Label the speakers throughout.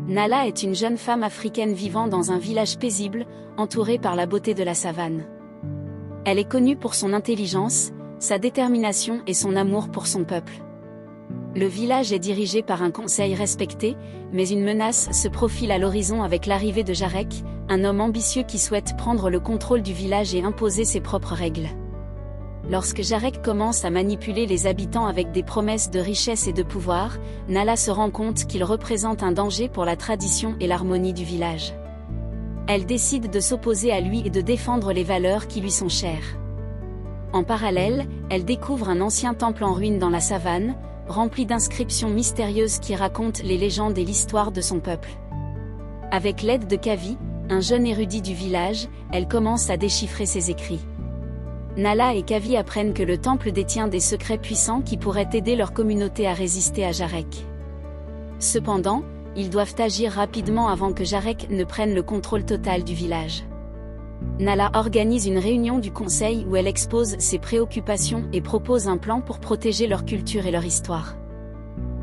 Speaker 1: Nala est une jeune femme africaine vivant dans un village paisible, entourée par la beauté de la savane. Elle est connue pour son intelligence, sa détermination et son amour pour son peuple. Le village est dirigé par un conseil respecté, mais une menace se profile à l'horizon avec l'arrivée de Jarek, un homme ambitieux qui souhaite prendre le contrôle du village et imposer ses propres règles. Lorsque Jarek commence à manipuler les habitants avec des promesses de richesse et de pouvoir, Nala se rend compte qu'il représente un danger pour la tradition et l'harmonie du village. Elle décide de s'opposer à lui et de défendre les valeurs qui lui sont chères. En parallèle, elle découvre un ancien temple en ruine dans la savane, rempli d'inscriptions mystérieuses qui racontent les légendes et l'histoire de son peuple. Avec l'aide de Kavi, un jeune érudit du village, elle commence à déchiffrer ses écrits. Nala et Kavi apprennent que le temple détient des secrets puissants qui pourraient aider leur communauté à résister à Jarek. Cependant, ils doivent agir rapidement avant que Jarek ne prenne le contrôle total du village. Nala organise une réunion du conseil où elle expose ses préoccupations et propose un plan pour protéger leur culture et leur histoire.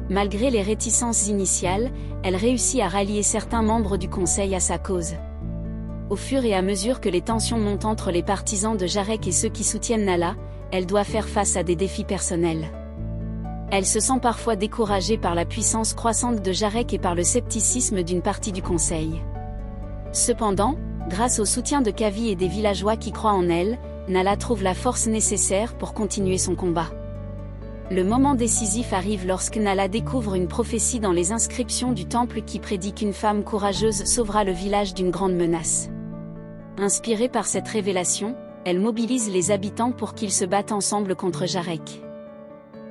Speaker 1: Malgré les réticences initiales, elle réussit à rallier certains membres du conseil à sa cause. Au fur et à mesure que les tensions montent entre les partisans de Jarek et ceux qui soutiennent Nala, elle doit faire face à des défis personnels. Elle se sent parfois découragée par la puissance croissante de Jarek et par le scepticisme d'une partie du conseil. Cependant, grâce au soutien de Kavi et des villageois qui croient en elle, Nala trouve la force nécessaire pour continuer son combat. Le moment décisif arrive lorsque Nala découvre une prophétie dans les inscriptions du temple qui prédit qu'une femme courageuse sauvera le village d'une grande menace. Inspirée par cette révélation, elle mobilise les habitants pour qu'ils se battent ensemble contre Jarek.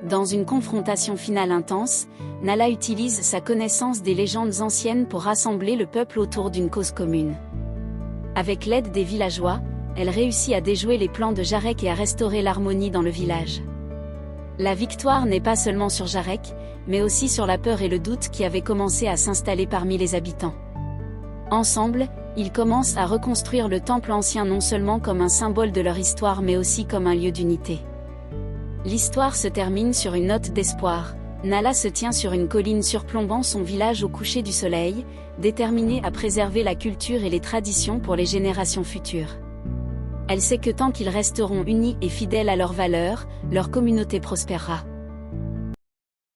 Speaker 1: Dans une confrontation finale intense, Nala utilise sa connaissance des légendes anciennes pour rassembler le peuple autour d'une cause commune. Avec l'aide des villageois, elle réussit à déjouer les plans de Jarek et à restaurer l'harmonie dans le village. La victoire n'est pas seulement sur Jarek, mais aussi sur la peur et le doute qui avaient commencé à s'installer parmi les habitants. Ensemble, ils commencent à reconstruire le temple ancien non seulement comme un symbole de leur histoire mais aussi comme un lieu d'unité. L'histoire se termine sur une note d'espoir. Nala se tient sur une colline surplombant son village au coucher du soleil, déterminée à préserver la culture et les traditions pour les générations futures. Elle sait que tant qu'ils resteront unis et fidèles à leurs valeurs, leur communauté prospérera.